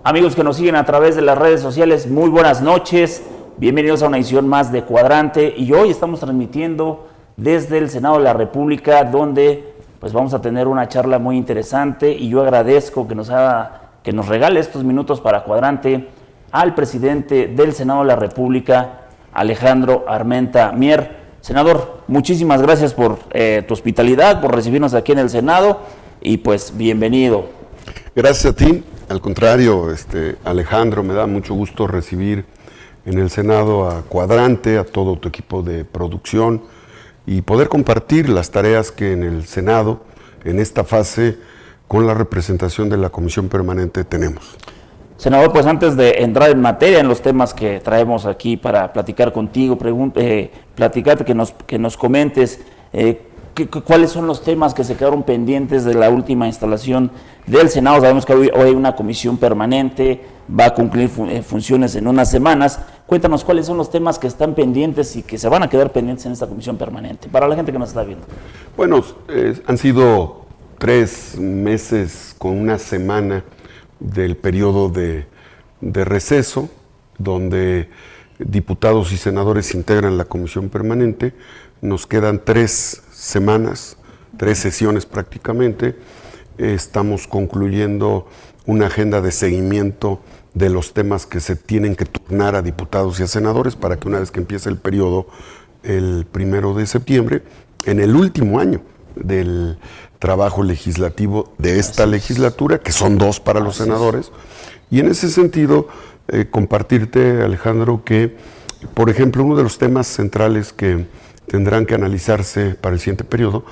Amigos que nos siguen a través de las redes sociales, muy buenas noches, bienvenidos a una edición más de Cuadrante y hoy estamos transmitiendo desde el Senado de la República, donde pues vamos a tener una charla muy interesante y yo agradezco que nos regale estos minutos para Cuadrante al presidente del Senado de la República, Alejandro Armenta Mier. Senador, muchísimas gracias por tu hospitalidad, por recibirnos aquí en el Senado y pues bienvenido. Gracias a ti. Al contrario, Alejandro, me da mucho gusto recibir en el Senado a Cuadrante, a todo tu equipo de producción y poder compartir las tareas que en el Senado, en esta fase, con la representación de la Comisión Permanente tenemos. Senador, pues antes de entrar en materia, en los temas que traemos aquí para platicar contigo, platicarte, que nos comentes cuáles son los temas que se quedaron pendientes de la última instalación del Senado. Sabemos que hoy hay una comisión permanente, va a concluir funciones en unas semanas. Cuéntanos cuáles son los temas que están pendientes y que se van a quedar pendientes en esta comisión permanente, para la gente que nos está viendo. Bueno, han sido 3 meses con una semana del periodo de receso, donde diputados y senadores integran la comisión permanente. Nos quedan 3 semanas, 3 sesiones prácticamente. Estamos concluyendo una agenda de seguimiento de los temas que se tienen que turnar a diputados y a senadores para que una vez que empiece el periodo, el 1 de septiembre, en el último año del trabajo legislativo de esta legislatura, que son 2 para los senadores, y en ese sentido compartirte, Alejandro, que, por ejemplo, uno de los temas centrales que tendrán que analizarse para el siguiente periodo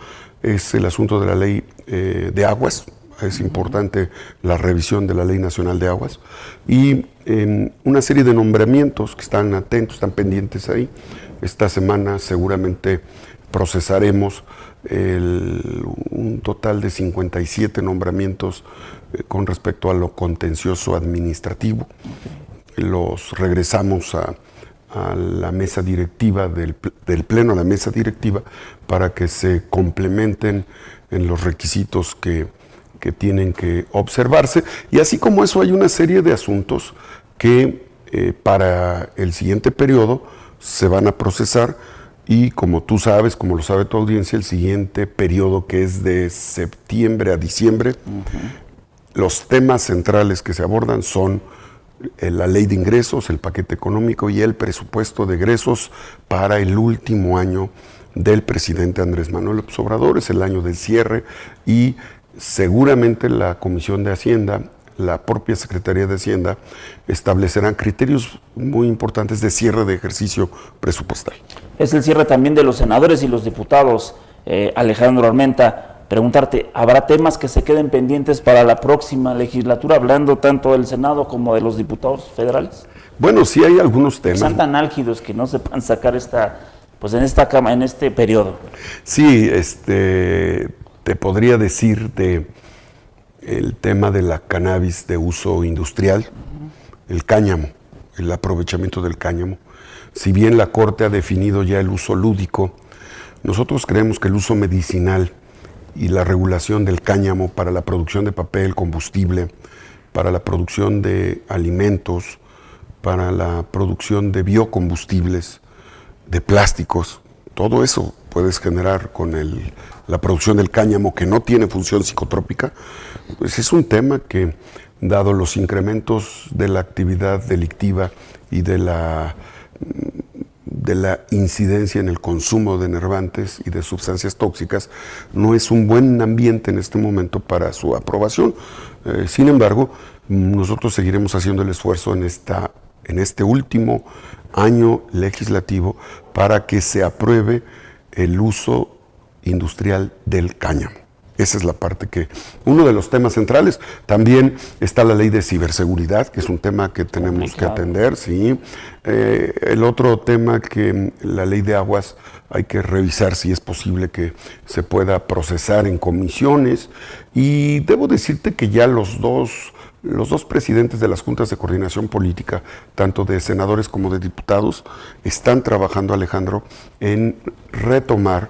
es el asunto de la ley de aguas. Es importante la revisión de la Ley Nacional de Aguas y una serie de nombramientos que están atentos, están pendientes ahí. Esta semana seguramente procesaremos un total de 57 nombramientos con respecto a lo contencioso administrativo. Los regresamos a la mesa directiva, del pleno a la mesa directiva, para que se complementen en los requisitos que tienen que observarse. Y así como eso hay una serie de asuntos que para el siguiente periodo se van a procesar y, como tú sabes, como lo sabe tu audiencia, el siguiente periodo, que es de septiembre a diciembre, los temas centrales que se abordan son la ley de ingresos, el paquete económico y el presupuesto de egresos para el último año del presidente Andrés Manuel López Obrador. Es el año del cierre y seguramente la Comisión de Hacienda, la propia Secretaría de Hacienda, establecerán criterios muy importantes de cierre de ejercicio presupuestal. Es el cierre también de los senadores y los diputados, Alejandro Armenta. Preguntarte, ¿habrá temas que se queden pendientes para la próxima legislatura, hablando tanto del Senado como de los diputados federales? Bueno, sí hay algunos temas. ¿Son tan álgidos que no se puedan sacar en este periodo? Sí, te podría decir el tema de la cannabis de uso industrial, el cáñamo, el aprovechamiento del cáñamo. Si bien la Corte ha definido ya el uso lúdico, nosotros creemos que el uso medicinal y la regulación del cáñamo para la producción de papel, combustible, para la producción de alimentos, para la producción de biocombustibles, de plásticos, todo eso puedes generar con la producción del cáñamo, que no tiene función psicotrópica. Pues es un tema que, dado los incrementos de la actividad delictiva y de la incidencia en el consumo de enervantes y de sustancias tóxicas, no es un buen ambiente en este momento para su aprobación. Sin embargo, nosotros seguiremos haciendo el esfuerzo en este último año legislativo para que se apruebe el uso industrial del cáñamo. Esa es la parte uno de los temas centrales. También está la ley de ciberseguridad, que es un tema que tenemos que atender, sí. El otro tema, que la ley de aguas, hay que revisar si es posible que se pueda procesar en comisiones. Y debo decirte que ya los dos presidentes de las juntas de coordinación política, tanto de senadores como de diputados, están trabajando, Alejandro, en retomar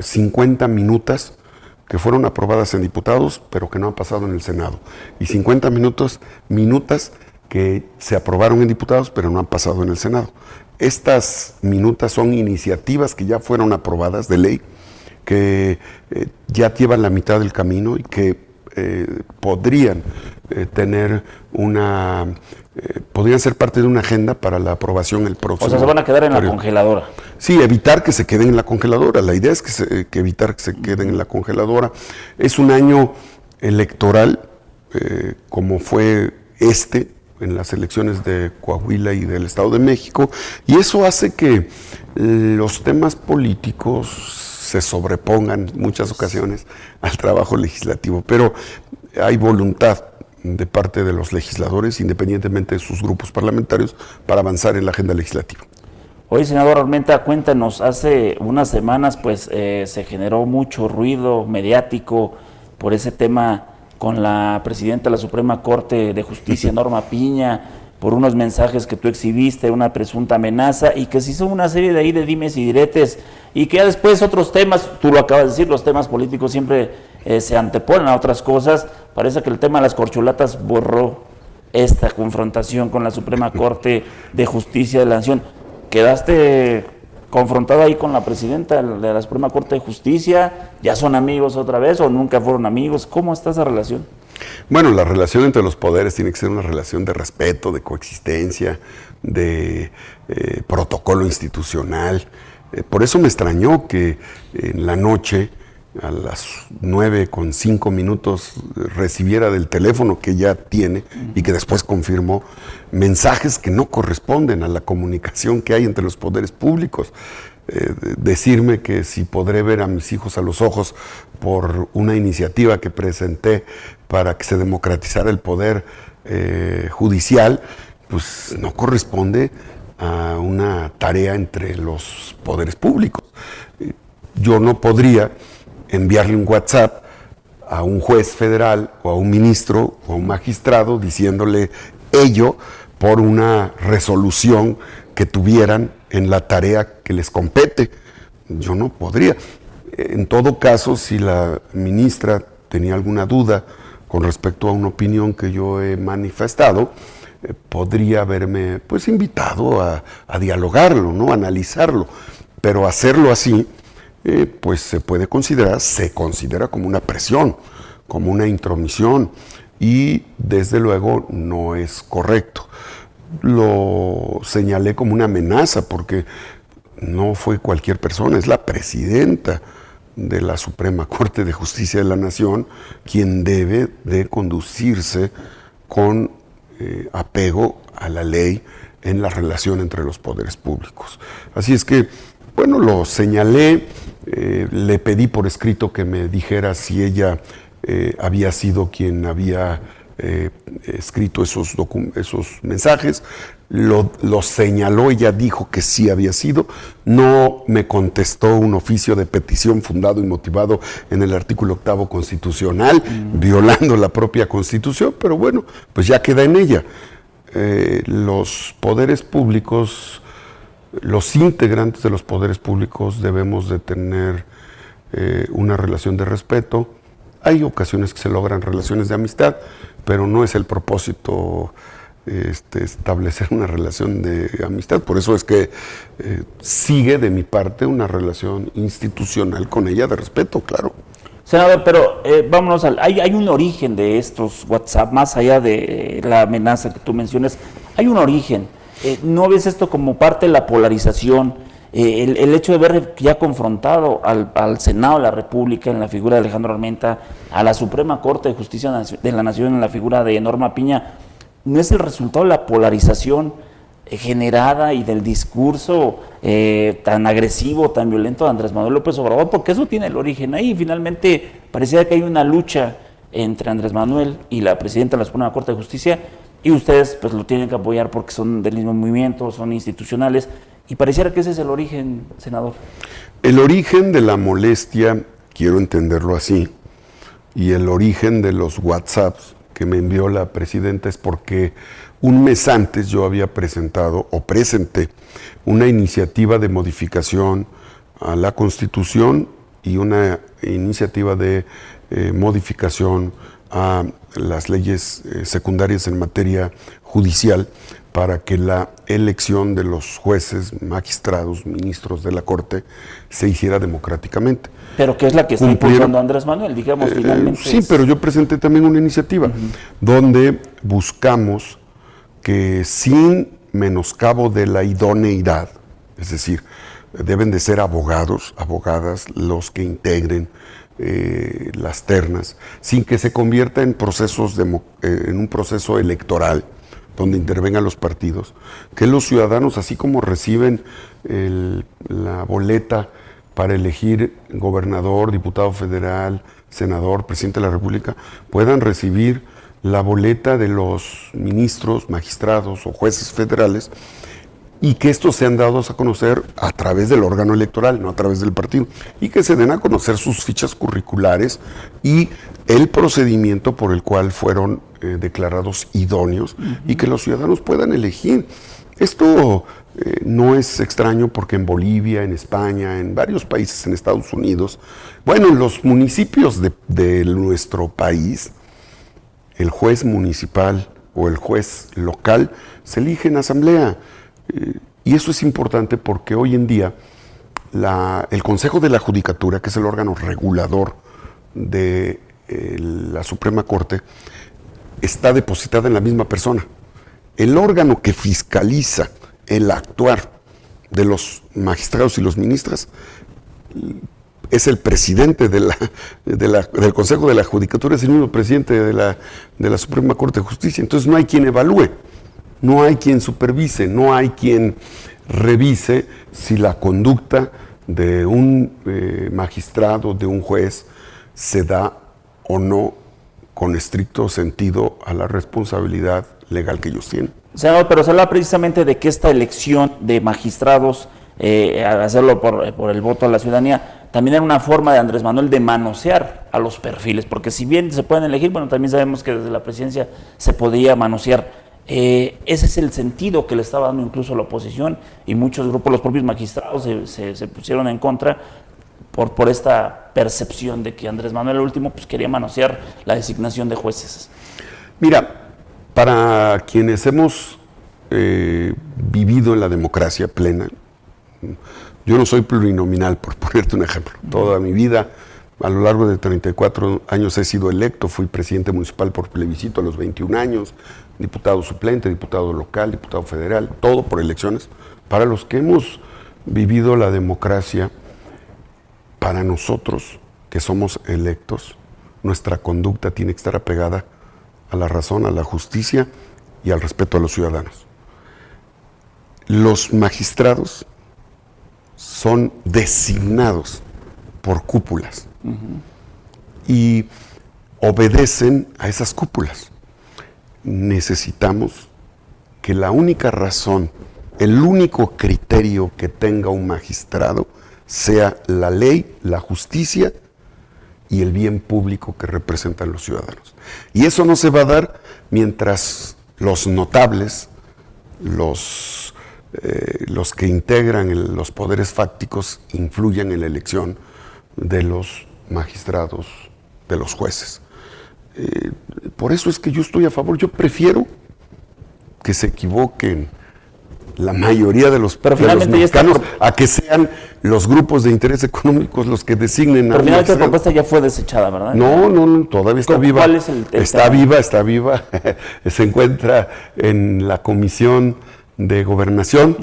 50 minutas que fueron aprobadas en diputados, pero que no han pasado en el Senado. Y 50 minutas que se aprobaron en diputados, pero no han pasado en el Senado. Estas minutas son iniciativas que ya fueron aprobadas de ley, que ya llevan la mitad del camino y que podrían podrían ser parte de una agenda para la aprobación el próximo. O sea, se van a quedar en la congeladora. Sí, evitar que se queden en la congeladora. La idea es que evitar que se queden en la congeladora. Es un año electoral, como fue en las elecciones de Coahuila y del Estado de México, y eso hace que los temas políticos se sobrepongan en muchas ocasiones al trabajo legislativo, pero hay voluntad de parte de los legisladores, independientemente de sus grupos parlamentarios, para avanzar en la agenda legislativa. Oye, senador Armenta, cuéntanos, hace unas semanas pues se generó mucho ruido mediático por ese tema con la presidenta de la Suprema Corte de Justicia, Norma Piña, por unos mensajes que tú exhibiste, una presunta amenaza, y que se hizo una serie de dimes y diretes, y que ya después otros temas, tú lo acabas de decir, los temas políticos siempre se anteponen a otras cosas. Parece que el tema de las corcholatas borró esta confrontación con la Suprema Corte de Justicia de la Nación. ¿Quedaste confrontado ahí con la presidenta de la Suprema Corte de Justicia? ¿Ya son amigos otra vez o nunca fueron amigos? ¿Cómo está esa relación? Bueno, la relación entre los poderes tiene que ser una relación de respeto, de coexistencia, de protocolo institucional. Por eso me extrañó que en la noche, a las 9:05, recibiera del teléfono que ya tiene y que después confirmó mensajes que no corresponden a la comunicación que hay entre los poderes públicos. Decirme que si podré ver a mis hijos a los ojos por una iniciativa que presenté para que se democratizara el poder judicial, pues no corresponde a una tarea entre los poderes públicos. Yo no podría enviarle un WhatsApp a un juez federal o a un ministro o a un magistrado diciéndole ello por una resolución que tuvieran en la tarea que les compete. Yo no podría. En todo caso, si la ministra tenía alguna duda con respecto a una opinión que yo he manifestado, podría haberme pues invitado a dialogarlo, ¿no? A analizarlo. Pero hacerlo así, pues se considera como una presión, como una intromisión, y desde luego no es correcto. Lo señalé como una amenaza porque no fue cualquier persona, es la presidenta de la Suprema Corte de Justicia de la Nación quien debe de conducirse con apego a la ley en la relación entre los poderes públicos. Así es que, bueno, lo señalé, le pedí por escrito que me dijera si ella había sido quien había escrito esos mensajes. Lo señaló, ella dijo que sí había sido. No me contestó un oficio de petición fundado y motivado en el artículo 8º constitucional, violando la propia Constitución, pero bueno, pues ya queda en ella. Los poderes públicos, los integrantes de los poderes públicos debemos de tener una relación de respeto. Hay ocasiones que se logran relaciones de amistad, pero no es el propósito establecer una relación de amistad. Por eso es que sigue de mi parte una relación institucional con ella de respeto, claro. Senador, pero vámonos hay un origen de estos WhatsApp, más allá de la amenaza que tú mencionas, hay un origen. ¿No ves esto como parte de la polarización? El hecho de ver ya confrontado al Senado de la República en la figura de Alejandro Armenta, a la Suprema Corte de Justicia de la Nación en la figura de Norma Piña, ¿no es el resultado de la polarización generada y del discurso tan agresivo, tan violento de Andrés Manuel López Obrador? Porque eso tiene el origen ahí. Finalmente parecía que hay una lucha entre Andrés Manuel y la presidenta de la Suprema Corte de Justicia, y ustedes pues lo tienen que apoyar porque son del mismo movimiento, son institucionales, y pareciera que ese es el origen, senador. El origen de la molestia, quiero entenderlo así, y el origen de los WhatsApps que me envió la presidenta es porque un mes antes yo había presenté una iniciativa de modificación a la Constitución y una iniciativa de modificación a las leyes secundarias en materia judicial para que la elección de los jueces, magistrados, ministros de la Corte se hiciera democráticamente. Pero que es la que está impulsando Andrés Manuel, digamos, finalmente. Sí, pero yo presenté también una iniciativa donde buscamos que sin menoscabo de la idoneidad, es decir, deben de ser abogados, abogadas los que integren las ternas, sin que se convierta en en un proceso electoral donde intervengan los partidos, que los ciudadanos, así como reciben la boleta para elegir gobernador, diputado federal, senador, presidente de la República, puedan recibir la boleta de los ministros, magistrados o jueces federales, y que estos sean dados a conocer a través del órgano electoral, no a través del partido, y que se den a conocer sus fichas curriculares y el procedimiento por el cual fueron declarados idóneos, y que los ciudadanos puedan elegir. Esto no es extraño porque en Bolivia, en España, en varios países, en Estados Unidos, bueno, en los municipios de nuestro país, el juez municipal o el juez local se elige en asamblea. Y eso es importante porque hoy en día el Consejo de la Judicatura, que es el órgano regulador de la Suprema Corte, está depositada en la misma persona. El órgano que fiscaliza el actuar de los magistrados y los ministros es el presidente del Consejo de la Judicatura, es el mismo presidente de la Suprema Corte de Justicia. Entonces no hay quien evalúe, no hay quien supervise, no hay quien revise si la conducta de un magistrado, de un juez, se da o no con estricto sentido a la responsabilidad legal que ellos tienen. Senador, pero se habla precisamente de que esta elección de magistrados, hacerlo por el voto a la ciudadanía, también era una forma de Andrés Manuel de manosear a los perfiles, porque si bien se pueden elegir, bueno, también sabemos que desde la presidencia se podía manosear. Ese es el sentido que le estaba dando incluso la oposición, y muchos grupos, los propios magistrados, se pusieron en contra por esta percepción de que Andrés Manuel, el último, pues quería manosear la designación de jueces. Mira, para quienes hemos vivido en la democracia plena, yo no soy plurinominal, por ponerte un ejemplo. Toda mi vida, a lo largo de 34 años he sido electo, fui presidente municipal por plebiscito a los 21 años, diputado suplente, diputado local, diputado federal, todo por elecciones. Para los que hemos vivido la democracia, para nosotros que somos electos, nuestra conducta tiene que estar apegada a la razón, a la justicia y al respeto a los ciudadanos. Los magistrados son designados por cúpulas y obedecen a esas cúpulas. Necesitamos que la única razón, el único criterio que tenga un magistrado sea la ley, la justicia y el bien público que representan los ciudadanos. Y eso no se va a dar mientras los notables, los que integran los poderes fácticos, influyan en la elección de los magistrados, de los jueces. Por eso es que yo estoy a favor. Yo prefiero que se equivoquen la mayoría de los mexicanos a que sean los grupos de interés económicos los que designen a... Pero finalmente la propuesta ya fue desechada, ¿verdad? No, todavía está viva. ¿Cuál es el tema? Está viva. Se encuentra en la Comisión de Gobernación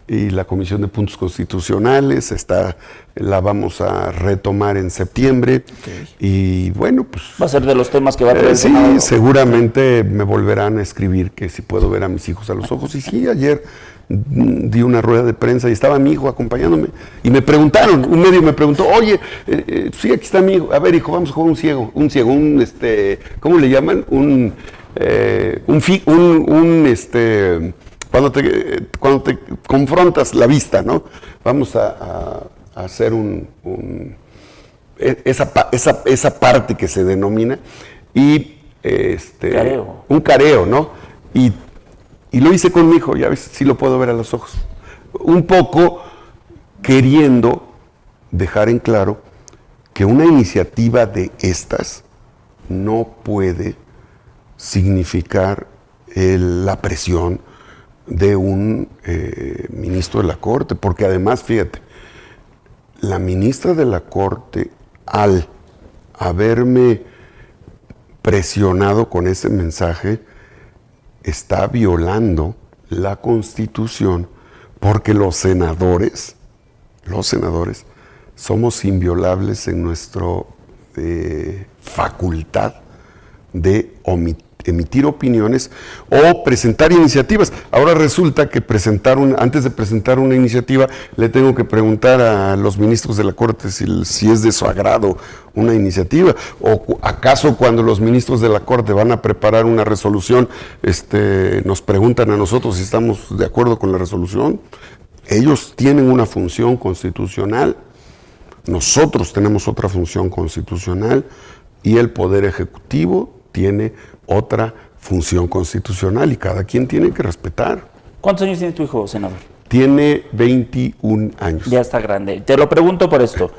y la Comisión de Puntos Constitucionales. La vamos a retomar en septiembre. Y bueno, pues... Va a ser de los temas que va a traer. Sí, seguramente me volverán a escribir que si puedo ver a mis hijos a los ojos. Y sí, ayer di una rueda de prensa y estaba mi hijo acompañándome y me preguntaron, un medio me preguntó, oye, sí, aquí está mi hijo, a ver, hijo, vamos a jugar un ciego, ¿cómo le llaman? Cuando te confrontas la vista, ¿no? Vamos a hacer esa parte que se denomina y careo. Un careo, ¿no? Y lo hice con mi hijo, ya ves, sí lo puedo ver a los ojos. Un poco queriendo dejar en claro que una iniciativa de estas no puede significar la presión de un ministro de la Corte, porque además, fíjate, la ministra de la Corte, al haberme presionado con ese mensaje, está violando la Constitución, porque los senadores somos inviolables en nuestra facultad de emitir opiniones o presentar iniciativas. Ahora resulta que antes de presentar una iniciativa le tengo que preguntar a los ministros de la Corte si es de su agrado una iniciativa, o acaso cuando los ministros de la Corte van a preparar una resolución, nos preguntan a nosotros si estamos de acuerdo con la resolución. Ellos tienen una función constitucional, nosotros tenemos otra función constitucional y el Poder Ejecutivo tiene otra función constitucional y cada quien tiene que respetar. ¿Cuántos años tiene tu hijo, senador? Tiene 21 años. Ya está grande. Te lo pregunto por esto.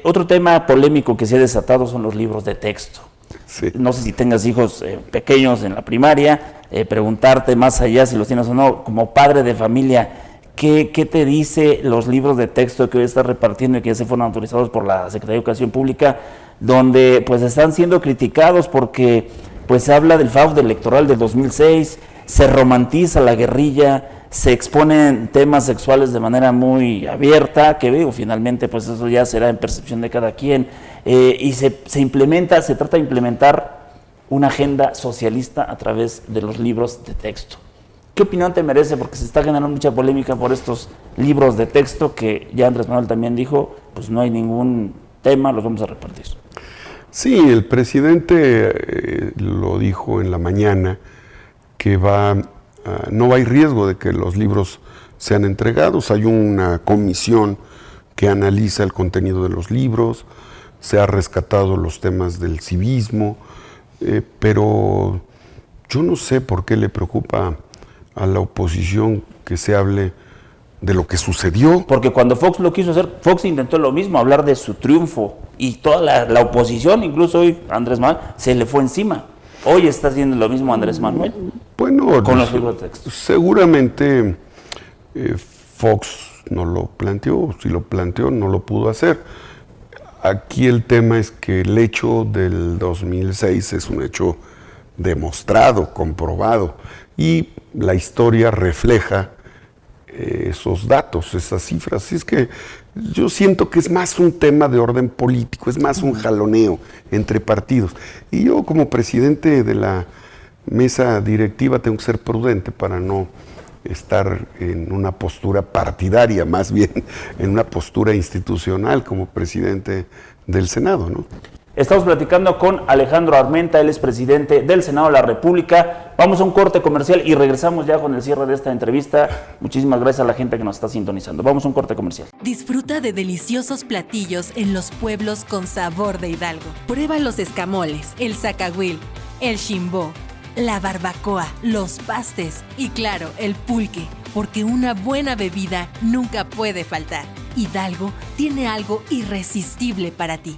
Otro tema polémico que se ha desatado son los libros de texto. Sí. No sé si tengas hijos pequeños en la primaria, preguntarte más allá si los tienes o no, como padre de familia, ¿qué te dice los libros de texto que hoy estás repartiendo y que ya se fueron autorizados por la Secretaría de Educación Pública, donde pues están siendo criticados porque pues se habla del fraude electoral de 2006, se romantiza la guerrilla, se exponen temas sexuales de manera muy abierta, que digo, finalmente pues eso ya será en percepción de cada quien, y se trata de implementar una agenda socialista a través de los libros de texto. ¿Qué opinión te merece? Porque se está generando mucha polémica por estos libros de texto que ya Andrés Manuel también dijo, pues no hay ningún tema, los vamos a repartir. Sí, el presidente lo dijo en la mañana, que no hay riesgo de que los libros sean entregados. Hay una comisión que analiza el contenido de los libros, se ha rescatado los temas del civismo, pero yo no sé por qué le preocupa a la oposición que se hable de lo que sucedió. Porque cuando Fox lo quiso hacer, Fox intentó lo mismo, hablar de su triunfo, y toda la oposición, incluso hoy Andrés Manuel, se le fue encima. Hoy está haciendo lo mismo Andrés Manuel, bueno, con los libros de texto. Seguramente Fox no lo planteó, si lo planteó no lo pudo hacer. Aquí el tema es que el hecho del 2006 es un hecho demostrado, comprobado, y la historia refleja esos datos, esas cifras. Así es que yo siento que es más un tema de orden político, es más un jaloneo entre partidos. Y yo como presidente de la mesa directiva tengo que ser prudente para no estar en una postura partidaria, más bien en una postura institucional como presidente del Senado, ¿no? Estamos platicando con Alejandro Armenta, él es presidente del Senado de la República. Vamos a un corte comercial y regresamos ya con el cierre de esta entrevista. Muchísimas gracias a la gente que nos está sintonizando. Vamos a un corte comercial. Disfruta de deliciosos platillos en los pueblos con sabor de Hidalgo. Prueba los escamoles, el zacahuil, el chimbó, la barbacoa, los pastes y claro, el pulque, porque una buena bebida nunca puede faltar. Hidalgo tiene algo irresistible para ti.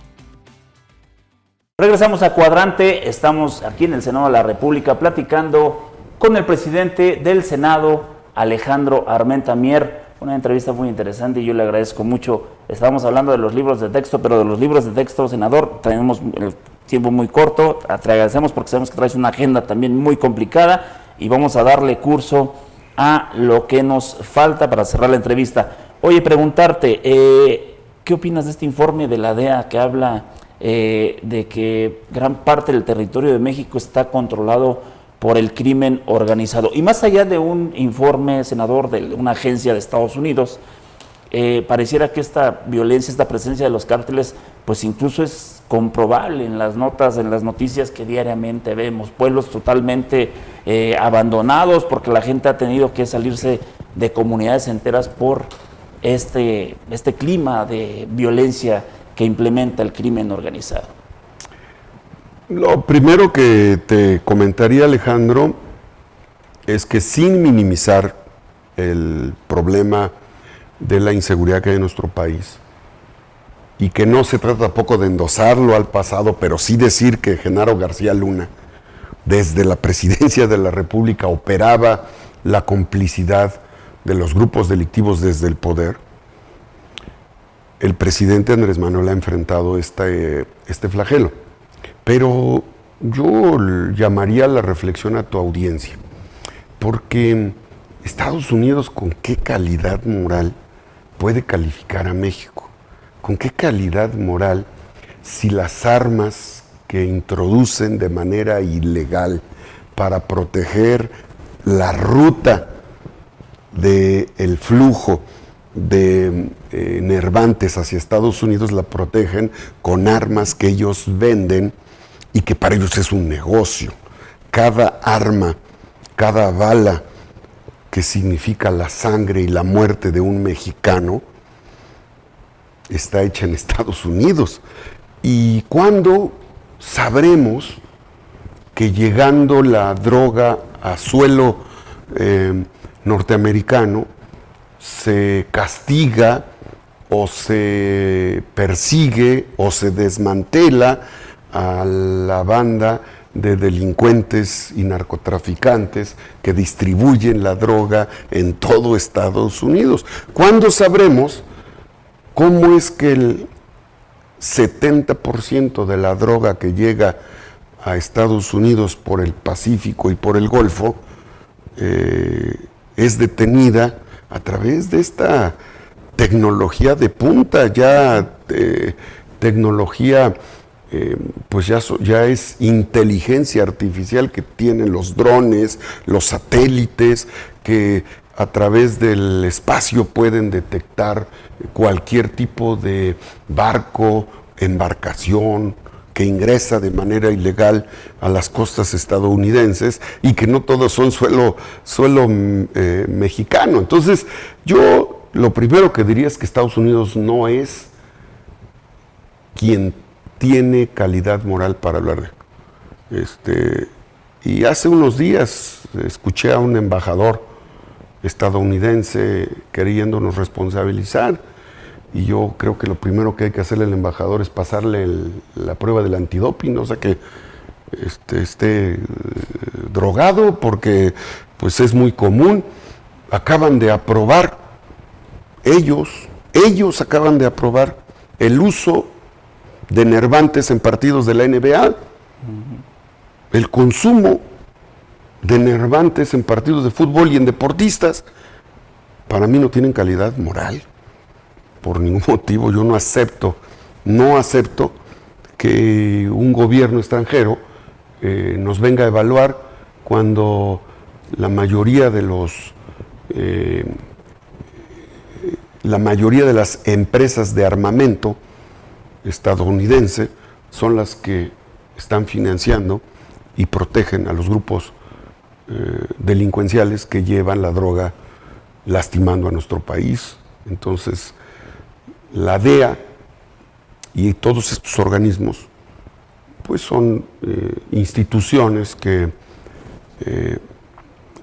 Regresamos a Cuadrante, estamos aquí en el Senado de la República platicando con el presidente del Senado, Alejandro Armenta Mier. Una entrevista muy interesante y yo le agradezco mucho. Estábamos hablando de los libros de texto, pero de los libros de texto, senador, tenemos el tiempo muy corto. Te agradecemos porque sabemos que traes una agenda también muy complicada y vamos a darle curso a lo que nos falta para cerrar la entrevista. Oye, preguntarte, ¿qué opinas de este informe de la DEA que habla de que gran parte del territorio de México está controlado por el crimen organizado? Y más allá de un informe, senador, de una agencia de Estados Unidos, pareciera que esta violencia, esta presencia de los cárteles, pues incluso es comprobable en las notas, en las noticias que diariamente vemos. Pueblos totalmente abandonados porque la gente ha tenido que salirse de comunidades enteras por este clima de violencia que implementa el crimen organizado. Lo primero que te comentaría, Alejandro, es que sin minimizar el problema de la inseguridad que hay en nuestro país, y que no se trata tampoco de endosarlo al pasado, pero sí decir que Genaro García Luna, desde la presidencia de la República, operaba la complicidad de los grupos delictivos desde el poder. El presidente Andrés Manuel ha enfrentado este flagelo, pero yo llamaría a la reflexión a tu audiencia, porque Estados Unidos, ¿con qué calidad moral puede calificar a México? ¿Con qué calidad moral, si las armas que introducen de manera ilegal para proteger la ruta del flujo de nervantes hacia Estados Unidos, la protegen con armas que ellos venden y que para ellos es un negocio? Cada arma, cada bala que significa la sangre y la muerte de un mexicano está hecha en Estados Unidos. ¿Y cuándo sabremos que llegando la droga a suelo norteamericano se castiga o se persigue o se desmantela a la banda de delincuentes y narcotraficantes que distribuyen la droga en todo Estados Unidos? ¿Cuándo sabremos cómo es que el 70% de la droga que llega a Estados Unidos por el Pacífico y por el Golfo es detenida a través de esta tecnología de punta, tecnología, pues ya es inteligencia artificial que tienen los drones, los satélites, que a través del espacio pueden detectar cualquier tipo de barco, embarcación que ingresa de manera ilegal a las costas estadounidenses y que no todos son suelo mexicano. Entonces, yo lo primero que diría es que Estados Unidos no es quien tiene calidad moral para hablar de. Y hace unos días escuché a un embajador estadounidense queriéndonos responsabilizar, y yo creo que lo primero que hay que hacerle al embajador es pasarle la prueba del antidoping, o sea, que esté drogado, porque pues es muy común. Acaban de aprobar, ellos acaban de aprobar el uso de nervantes en partidos de la NBA, el consumo de nervantes en partidos de fútbol y en deportistas. Para mí no tienen calidad moral. Por ningún motivo yo no acepto que un gobierno extranjero nos venga a evaluar cuando la mayoría de las empresas de armamento estadounidense son las que están financiando y protegen a los grupos delincuenciales que llevan la droga lastimando a nuestro país. Entonces, la DEA y todos estos organismos pues son instituciones que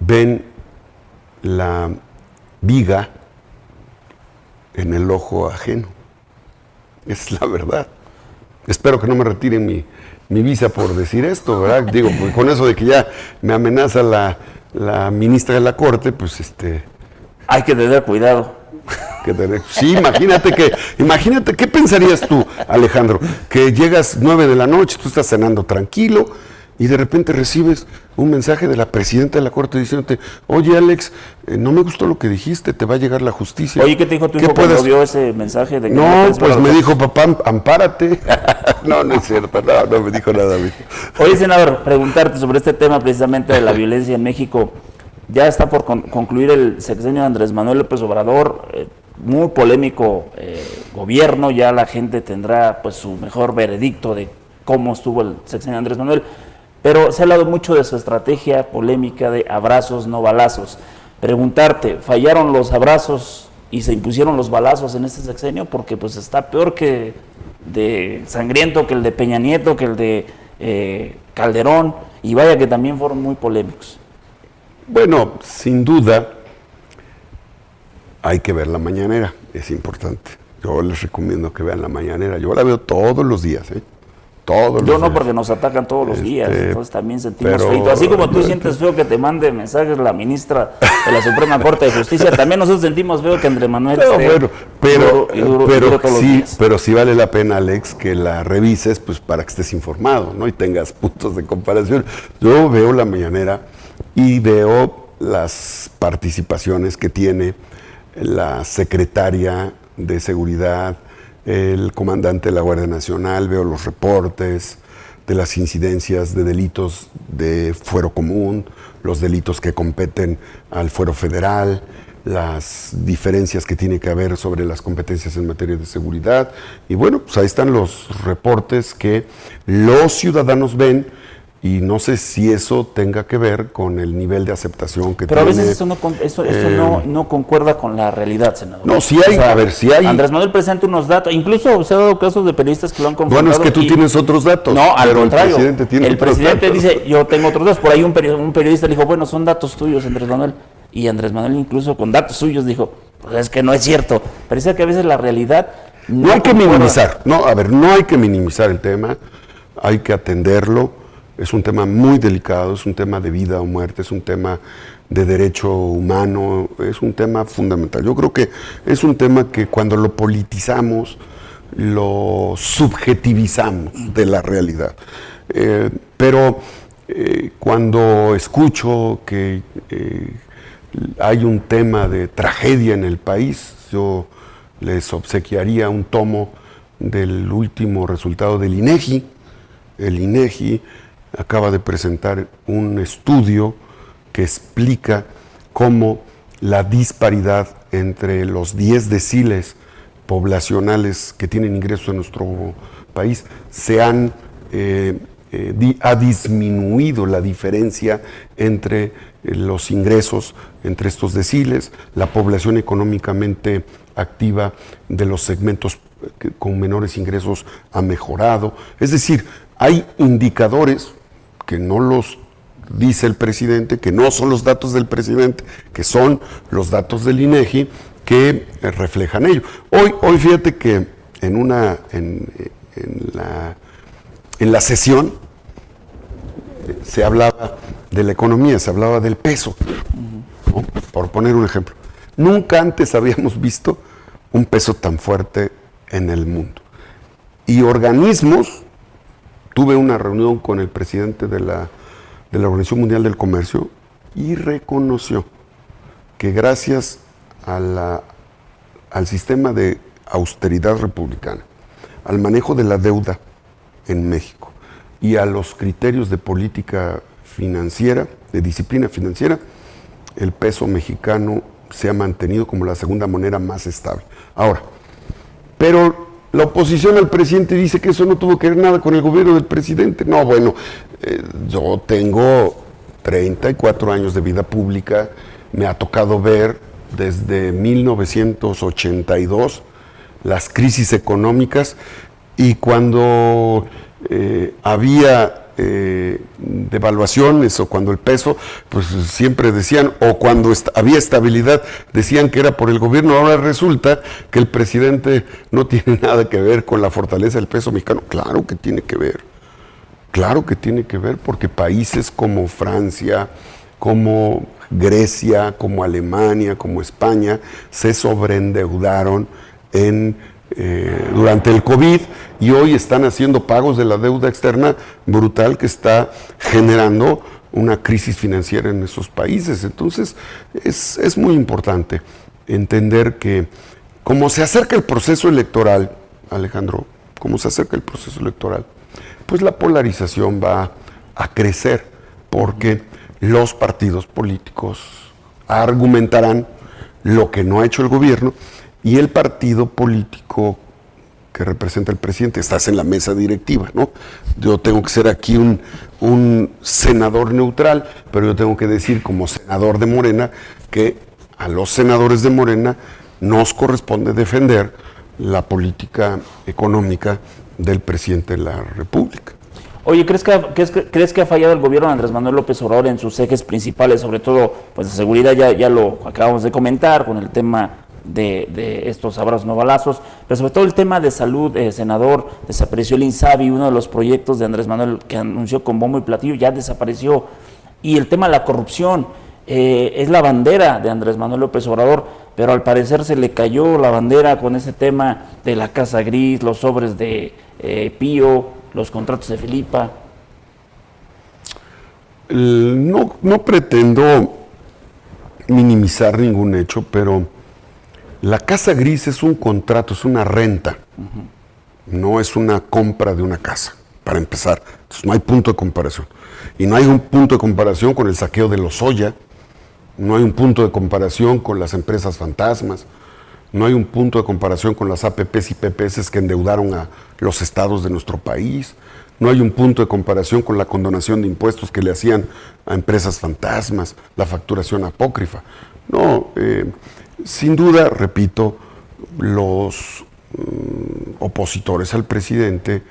ven la viga en el ojo ajeno. Es la verdad. Espero que no me retiren mi visa por decir esto, ¿verdad? Digo, pues con eso de que ya me amenaza la ministra de la Corte, pues hay que tener cuidado. Sí, imagínate, ¿qué pensarías tú, Alejandro? Que llegas 9 de la noche, tú estás cenando tranquilo y de repente recibes un mensaje de la presidenta de la Corte diciéndote: oye, Alex, no me gustó lo que dijiste, te va a llegar la justicia. Oye, ¿qué te dijo tu hijo cuando vio ese mensaje? De que no, pues me dijo: papá, ampárate. No es cierto, no me dijo nada. Oye, senador, preguntarte sobre este tema precisamente de la violencia en México. Ya está por concluir el sexenio de Andrés Manuel López Obrador, muy polémico gobierno, ya la gente tendrá pues su mejor veredicto de cómo estuvo el sexenio de Andrés Manuel, pero se ha hablado mucho de su estrategia polémica de abrazos, no balazos. Preguntarte, ¿fallaron los abrazos y se impusieron los balazos en este sexenio? Porque pues está peor que de sangriento que el de Peña Nieto, que el de Calderón, y vaya que también fueron muy polémicos. Bueno, sin duda hay que ver la mañanera, es importante. Yo les recomiendo que vean la mañanera. Yo la veo todos los días, ¿eh? Todos los Yo no, días. porque nos atacan todos los días, entonces también sentimos pero- feito. Así como tú sientes feo que te mande mensajes la ministra de la Suprema Corte de Justicia, también nosotros sentimos feo que Andrés Manuel No, esté bueno, pero, duro todos los sí, días. pero sí vale la pena, Alex, que la revises pues para que estés informado, ¿no? Y tengas puntos de comparación. Yo veo la mañanera y veo las participaciones que tiene la secretaria de Seguridad, el comandante de la Guardia Nacional, veo los reportes de las incidencias de delitos de fuero común, los delitos que competen al fuero federal, las diferencias que tiene que haber sobre las competencias en materia de seguridad. Y bueno, pues ahí están los reportes que los ciudadanos ven, y no sé si eso tenga que ver con el nivel de aceptación que Pero a tiene. veces eso no concuerda con la realidad, senador. No, sí hay, a ver, sí hay. Andrés Manuel presenta unos datos, incluso se ha dado casos de periodistas que lo han confrontado. Bueno, es que tú tienes otros datos. No, al pero contrario. El presidente tiene el otros presidente datos. dice, yo tengo otros datos. Por ahí un periodista le dijo, bueno, son datos tuyos, Andrés Manuel. Y Andrés Manuel incluso con datos suyos dijo, pues es que no es cierto. Parece que a veces la realidad No hay que concuerda. minimizar, no, a ver, no hay que minimizar el tema, hay que atenderlo. Es un tema muy delicado, es un tema de vida o muerte, es un tema de derecho humano, es un tema fundamental. Yo creo que es un tema que cuando lo politizamos, lo subjetivizamos de la realidad. Pero cuando escucho que hay un tema de tragedia en el país, yo les obsequiaría un tomo del último resultado del INEGI. El INEGI acaba de presentar un estudio que explica cómo la disparidad entre los 10 deciles poblacionales que tienen ingresos en nuestro país ha disminuido la diferencia entre los ingresos entre estos deciles, la población económicamente activa de los segmentos con menores ingresos ha mejorado. Es decir, hay indicadores que no los dice el presidente, que no son los datos del presidente, que son los datos del INEGI, que reflejan ello. Hoy fíjate que en la sesión se hablaba de la economía, se hablaba del peso, ¿no? Por poner un ejemplo. Nunca antes habíamos visto un peso tan fuerte en el mundo. Y organismos, tuve una reunión con el presidente de la Organización Mundial del Comercio y reconoció que gracias al sistema de austeridad republicana, al manejo de la deuda en México y a los criterios de política financiera, de disciplina financiera, el peso mexicano se ha mantenido como la segunda moneda más estable. Ahora, pero la oposición al presidente dice que eso no tuvo que ver nada con el gobierno del presidente. No, bueno, yo tengo 34 años de vida pública, me ha tocado ver desde 1982 las crisis económicas, y cuando había devaluaciones o cuando el peso, pues siempre decían, o cuando había estabilidad, decían que era por el gobierno. Ahora resulta que el presidente no tiene nada que ver con la fortaleza del peso mexicano. Claro que tiene que ver, porque países como Francia, como Grecia, como Alemania, como España, se sobreendeudaron durante el COVID, y hoy están haciendo pagos de la deuda externa brutal que está generando una crisis financiera en esos países. Entonces es muy importante entender que como se acerca el proceso electoral, Alejandro, pues la polarización va a crecer, porque los partidos políticos argumentarán lo que no ha hecho el gobierno, y el partido político que representa el presidente, estás en la mesa directiva, ¿no? Yo tengo que ser aquí un senador neutral, pero yo tengo que decir como senador de Morena que a los senadores de Morena nos corresponde defender la política económica del presidente de la República. Oye, ¿crees que ha fallado el gobierno de Andrés Manuel López Obrador en sus ejes principales, sobre todo pues de seguridad? Ya lo acabamos de comentar con el tema de estos abrazos no balazos, pero sobre todo el tema de salud, senador, desapareció el INSABI, uno de los proyectos de Andrés Manuel que anunció con bombo y platillo, ya desapareció, y el tema de la corrupción, es la bandera de Andrés Manuel López Obrador, pero al parecer se le cayó la bandera con ese tema de la Casa Gris, los sobres de Pío, los contratos de Felipa. No pretendo minimizar ningún hecho, pero la Casa Gris es un contrato, es una renta, no es una compra de una casa, para empezar. Entonces no hay punto de comparación. Y no hay un punto de comparación con el saqueo de Lozoya, no hay un punto de comparación con las empresas fantasmas, no hay un punto de comparación con las APPs y PPS que endeudaron a los estados de nuestro país, no hay un punto de comparación con la condonación de impuestos que le hacían a empresas fantasmas, la facturación apócrifa. No, sin duda, repito, los opositores al presidente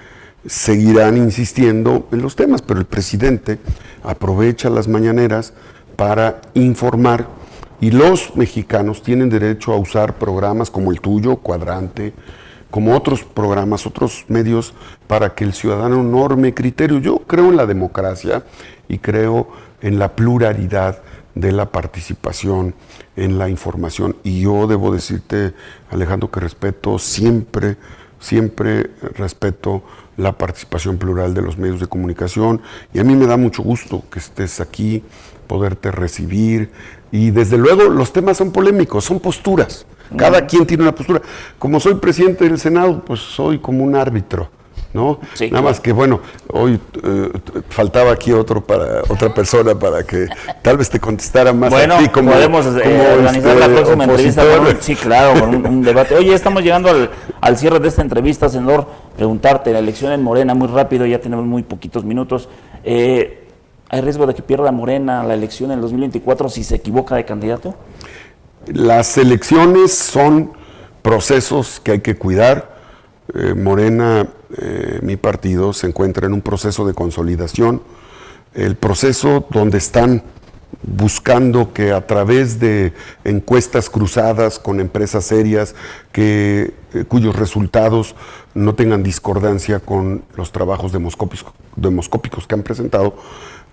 seguirán insistiendo en los temas, pero el presidente aprovecha las mañaneras para informar y los mexicanos tienen derecho a usar programas como el tuyo, Cuadrante, como otros programas, otros medios, para que el ciudadano norme criterio. Yo creo en la democracia y creo en la pluralidad de la participación en la información. Y yo debo decirte, Alejandro, que respeto siempre respeto la participación plural de los medios de comunicación, y a mí me da mucho gusto que estés aquí, poderte recibir, y desde luego los temas son polémicos, son posturas, cada quien tiene una postura. Como soy presidente del Senado, pues soy como un árbitro, ¿no? Sí, nada más que, bueno, hoy faltaba aquí otra persona para que tal vez te contestara más bueno, a ti. Como podemos organizar la próxima entrevista sí, claro, con un debate. Oye, estamos llegando al cierre de esta entrevista, senador. Preguntarte, la elección en Morena, muy rápido, ya tenemos muy poquitos minutos. ¿Hay riesgo de que pierda Morena la elección en el 2024 si se equivoca de candidato? Las elecciones son procesos que hay que cuidar. Morena, mi partido, se encuentra en un proceso de consolidación, el proceso donde están buscando que a través de encuestas cruzadas con empresas serias, cuyos resultados no tengan discordancia con los trabajos demoscópicos que han presentado,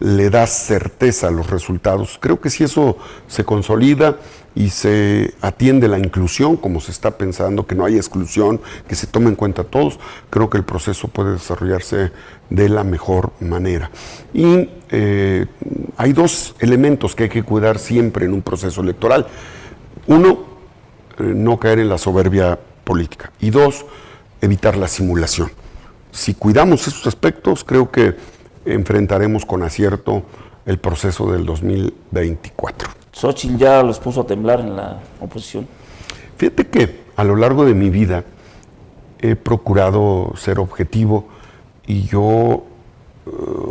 le da certeza a los resultados. Creo que si eso se consolida y se atiende la inclusión, como se está pensando, que no haya exclusión, que se tome en cuenta a todos, creo que el proceso puede desarrollarse de la mejor manera. Y hay dos elementos que hay que cuidar siempre en un proceso electoral. Uno, no caer en la soberbia política. Y dos, evitar la simulación. Si cuidamos esos aspectos, creo que enfrentaremos con acierto el proceso del 2024. ¿Xochitl ya los puso a temblar en la oposición? Fíjate que a lo largo de mi vida he procurado ser objetivo y yo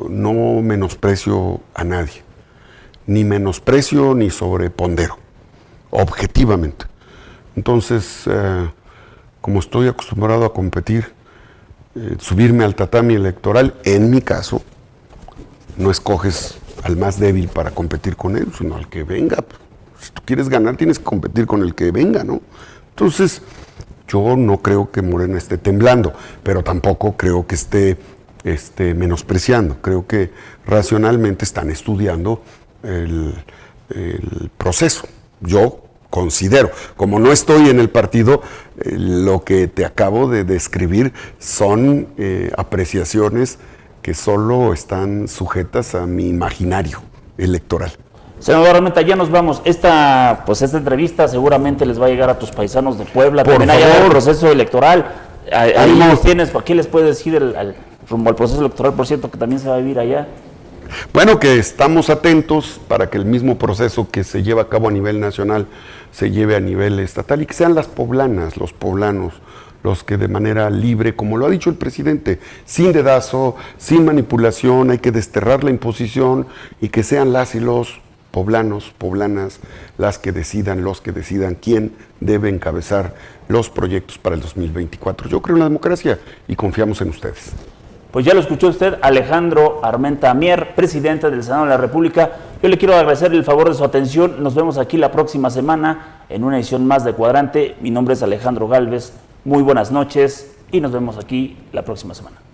no menosprecio a nadie, ni menosprecio ni sobrepondero, objetivamente. Entonces, como estoy acostumbrado a competir, subirme al tatami electoral, en mi caso, no escoges al más débil para competir con él, sino al que venga. Si tú quieres ganar, tienes que competir con el que venga, ¿no? Entonces, yo no creo que Morena esté temblando, pero tampoco creo que esté menospreciando. Creo que racionalmente están estudiando el proceso. Yo considero, como no estoy en el partido, lo que te acabo de describir son apreciaciones que solo están sujetas a mi imaginario electoral. Senador Armenta, ya nos vamos. Esta entrevista seguramente les va a llegar a tus paisanos de Puebla. Por también favor. Hay el proceso electoral. Ahí los tienes. ¿Qué les puedes decir rumbo al proceso electoral, por cierto, que también se va a vivir allá? Bueno, que estamos atentos para que el mismo proceso que se lleva a cabo a nivel nacional se lleve a nivel estatal y que sean las poblanas, los poblanos, los que de manera libre, como lo ha dicho el presidente, sin dedazo, sin manipulación, hay que desterrar la imposición y que sean las y los poblanos, poblanas, los que decidan quién debe encabezar los proyectos para el 2024. Yo creo en la democracia y confiamos en ustedes. Pues ya lo escuchó usted, Alejandro Armenta Mier, presidente del Senado de la República. Yo le quiero agradecer el favor de su atención. Nos vemos aquí la próxima semana en una edición más de Cuadrante. Mi nombre es Alejandro Gálvez. Muy buenas noches y nos vemos aquí la próxima semana.